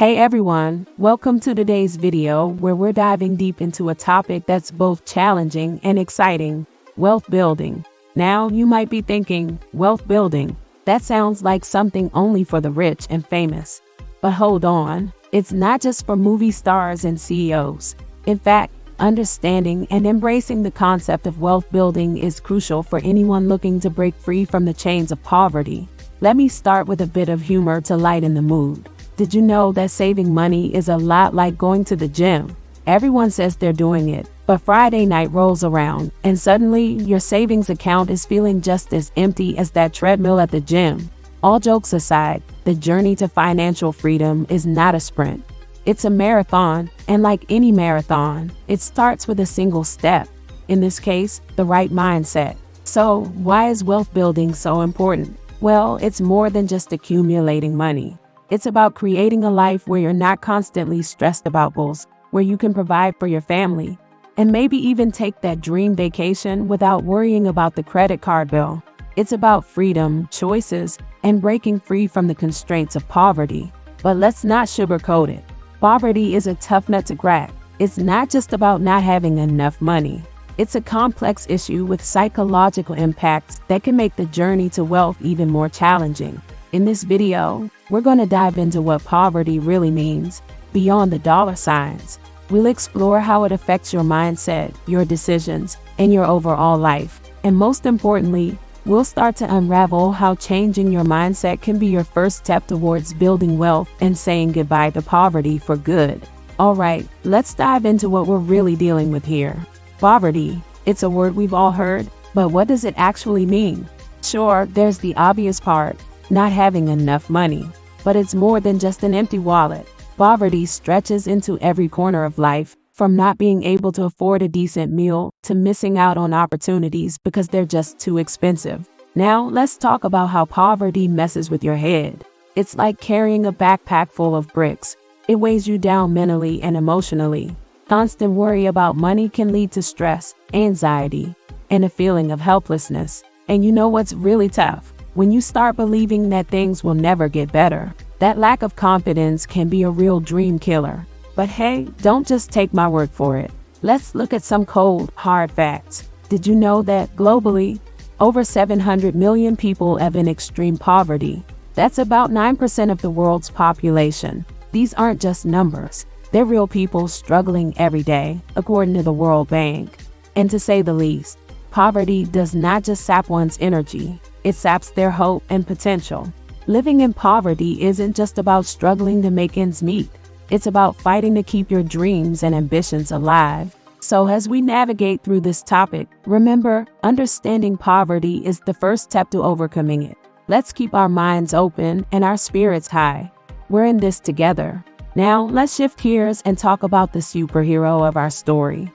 Hey everyone, welcome to today's video where we're diving deep into a topic that's both challenging and exciting, wealth building. Now you might be thinking, wealth building, that sounds like something only for the rich and famous. But hold on, it's not just for movie stars and CEOs. In fact, understanding and embracing the concept of wealth building is crucial for anyone looking to break free from the chains of poverty. Let me start with a bit of humor to lighten the mood. Did you know that saving money is a lot like going to the gym? Everyone says they're doing it, but Friday night rolls around, and suddenly your savings account is feeling just as empty as that treadmill at the gym. All jokes aside, the journey to financial freedom is not a sprint. It's a marathon, and like any marathon, it starts with a single step. In this case, the right mindset. So, why is wealth building so important? Well, it's more than just accumulating money. It's about creating a life where you're not constantly stressed about bills, where you can provide for your family, and maybe even take that dream vacation without worrying about the credit card bill. It's about freedom, choices, and breaking free from the constraints of poverty. But let's not sugarcoat it. Poverty is a tough nut to crack. It's not just about not having enough money. It's a complex issue with psychological impacts that can make the journey to wealth even more challenging. In this video, we're going to dive into what poverty really means, beyond the dollar signs. We'll explore how it affects your mindset, your decisions, and your overall life. And most importantly, we'll start to unravel how changing your mindset can be your first step towards building wealth and saying goodbye to poverty for good. All right, let's dive into what we're really dealing with here. Poverty, it's a word we've all heard, but what does it actually mean? Sure, there's the obvious part. Not having enough money. But it's more than just an empty wallet. Poverty stretches into every corner of life, from not being able to afford a decent meal to missing out on opportunities because they're just too expensive. Now, let's talk about how poverty messes with your head. It's like carrying a backpack full of bricks. It weighs you down mentally and emotionally. Constant worry about money can lead to stress, anxiety, and a feeling of helplessness. And you know what's really tough? When you start believing that things will never get better, that lack of confidence can be a real dream killer. But hey, don't just take my word for it. Let's look at some cold, hard facts. Did you know that globally, over 700 million people live in extreme poverty? That's about 9% of the world's population. These aren't just numbers. They're real people struggling every day, according to the World Bank. And to say the least, poverty does not just sap one's energy. It saps their hope and potential. Living in poverty isn't just about struggling to make ends meet. It's about fighting to keep your dreams and ambitions alive. So as we navigate through this topic, remember, understanding poverty is the first step to overcoming it. Let's keep our minds open and our spirits high. We're in this together. Now, let's shift gears and talk about the superhero of our story,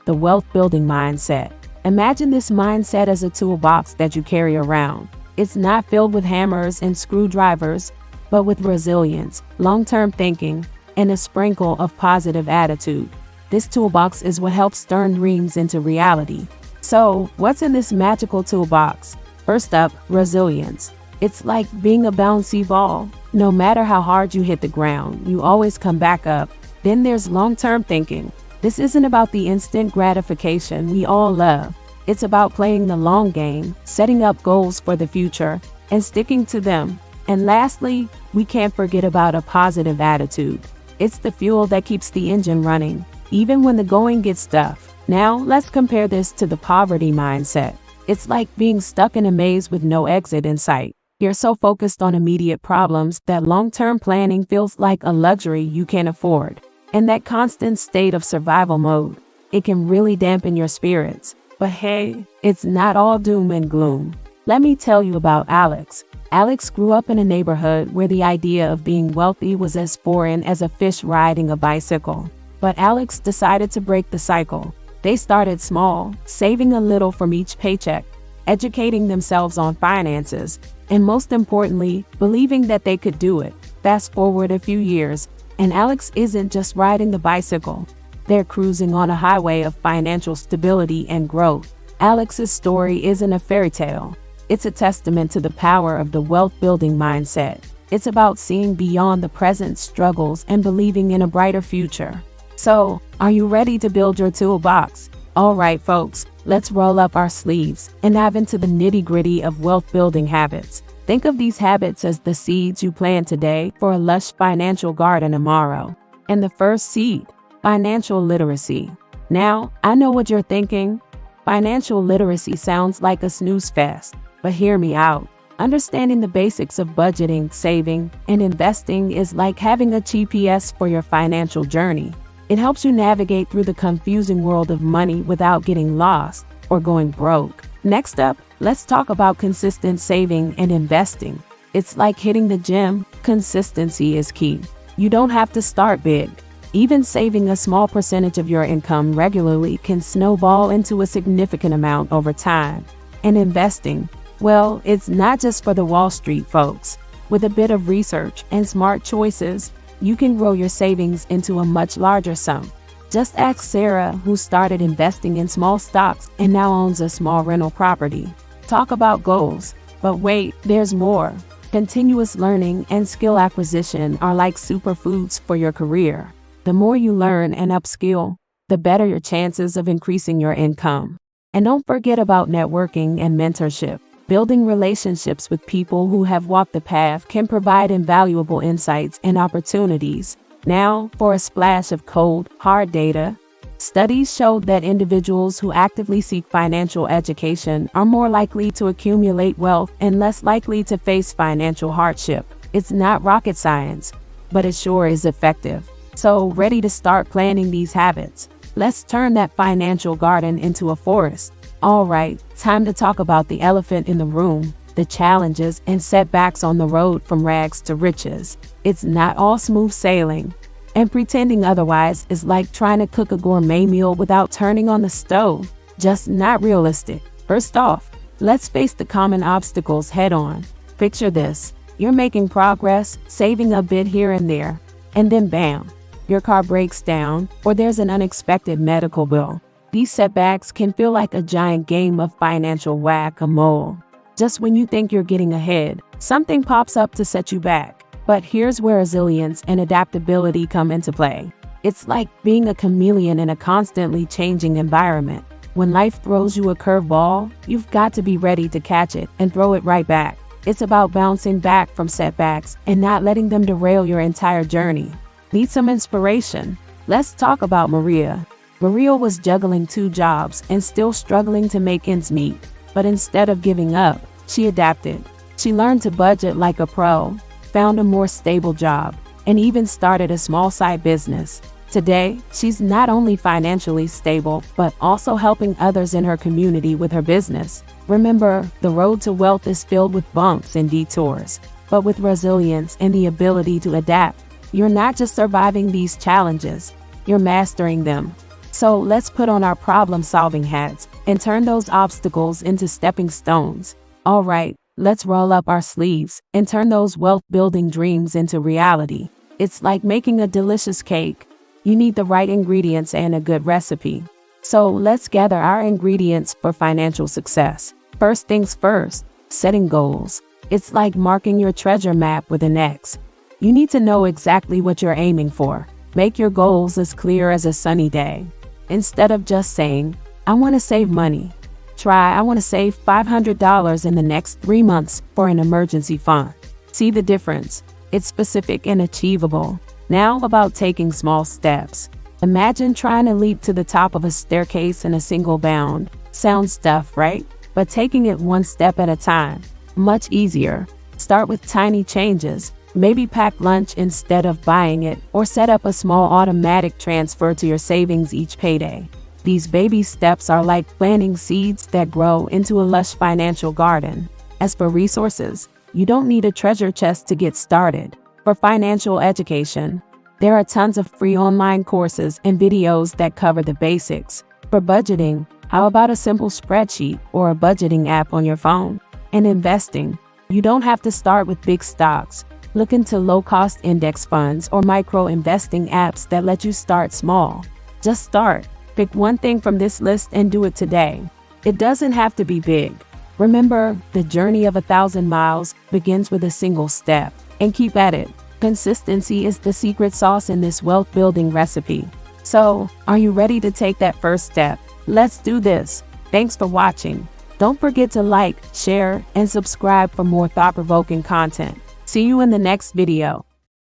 the wealth-building mindset. Imagine this mindset as a toolbox that you carry around. It's not filled with hammers and screwdrivers, but with resilience, long-term thinking, and a sprinkle of positive attitude. This toolbox is what helps turn dreams into reality. So, what's in this magical toolbox? First up, resilience. It's like being a bouncy ball. No matter how hard you hit the ground, you always come back up. Then there's long-term thinking. This isn't about the instant gratification we all love. It's about playing the long game, setting up goals for the future, and sticking to them. And lastly, we can't forget about a positive attitude. It's the fuel that keeps the engine running, even when the going gets tough. Now, let's compare this to the poverty mindset. It's like being stuck in a maze with no exit in sight. You're so focused on immediate problems that long-term planning feels like a luxury you can't afford. And that constant state of survival mode, it can really dampen your spirits. But hey, it's not all doom and gloom. Let me tell you about Alex. Alex grew up in a neighborhood where the idea of being wealthy was as foreign as a fish riding a bicycle. But Alex decided to break the cycle. They started small, saving a little from each paycheck, educating themselves on finances, and most importantly, believing that they could do it. Fast forward a few years, and Alex isn't just riding the bicycle. They're cruising on a highway of financial stability and growth. Alex's story isn't a fairy tale. It's a testament to the power of the wealth-building mindset. It's about seeing beyond the present struggles and believing in a brighter future. So, are you ready to build your toolbox? All right, folks, let's roll up our sleeves and dive into the nitty-gritty of wealth-building habits. Think of these habits as the seeds you plant today for a lush financial garden tomorrow. And the first seed, financial literacy. Now, I know what you're thinking. Financial literacy sounds like a snooze fest, but hear me out. Understanding the basics of budgeting, saving, and investing is like having a GPS for your financial journey. It helps you navigate through the confusing world of money without getting lost or going broke. Next up, let's talk about consistent saving and investing. It's like hitting the gym. Consistency is key. You don't have to start big. Even saving a small percentage of your income regularly can snowball into a significant amount over time. And investing, well, it's not just for the Wall Street folks. With a bit of research and smart choices, you can grow your savings into a much larger sum. Just ask Sarah, who started investing in small stocks and now owns a small rental property. Talk about goals. But wait, there's more. Continuous learning and skill acquisition are like superfoods for your career. The more you learn and upskill, the better your chances of increasing your income. And don't forget about networking and mentorship. Building relationships with people who have walked the path can provide invaluable insights and opportunities. Now, for a splash of cold, hard data. Studies show that individuals who actively seek financial education are more likely to accumulate wealth and less likely to face financial hardship. It's not rocket science, but it sure is effective. So, ready to start planning these habits? Let's turn that financial garden into a forest. All right, time to talk about the elephant in the room, the challenges and setbacks on the road from rags to riches. It's not all smooth sailing. And pretending otherwise is like trying to cook a gourmet meal without turning on the stove. Just not realistic. First off, let's face the common obstacles head on. Picture this. You're making progress, saving a bit here and there, and then bam, your car breaks down or there's an unexpected medical bill. These setbacks can feel like a giant game of financial whack-a-mole. Just when you think you're getting ahead, something pops up to set you back. But here's where resilience and adaptability come into play. It's like being a chameleon in a constantly changing environment. When life throws you a curveball, you've got to be ready to catch it and throw it right back. It's about bouncing back from setbacks and not letting them derail your entire journey. Need some inspiration? Let's talk about Maria. Maria was juggling 2 jobs and still struggling to make ends meet. But instead of giving up, she adapted. She learned to budget like a pro, found a more stable job, and even started a small side business. Today, she's not only financially stable, but also helping others in her community with her business. Remember, the road to wealth is filled with bumps and detours. But with resilience and the ability to adapt, you're not just surviving these challenges, you're mastering them. So let's put on our problem-solving hats and turn those obstacles into stepping stones. All right, let's roll up our sleeves and turn those wealth-building dreams into reality. It's like making a delicious cake. You need the right ingredients and a good recipe. So let's gather our ingredients for financial success. First things first, setting goals. It's like marking your treasure map with an X. You need to know exactly what you're aiming for. Make your goals as clear as a sunny day. Instead of just saying, I want to save money, try, I want to save $500 in the next 3 months for an emergency fund. See the difference? It's specific and achievable. Now about taking small steps. Imagine trying to leap to the top of a staircase in a single bound. Sounds tough, right? But taking it one step at a time, much easier. Start with tiny changes. Maybe pack lunch instead of buying it, or set up a small automatic transfer to your savings each payday. These baby steps are like planting seeds that grow into a lush financial garden. As for resources, you don't need a treasure chest to get started. For financial education, there are tons of free online courses and videos that cover the basics. For budgeting, how about a simple spreadsheet or a budgeting app on your phone? And investing, you don't have to start with big stocks. Look into low-cost index funds or micro-investing apps that let you start small. Just start. Pick one thing from this list and do it today. It doesn't have to be big. Remember, the journey of 1,000 miles begins with a single step. and keep at it. Consistency is the secret sauce in this wealth building recipe. So, are you ready to take that first step? Let's do this. Thanks for watching. Don't forget to like, share, and subscribe for more thought-provoking content. See you in the next video.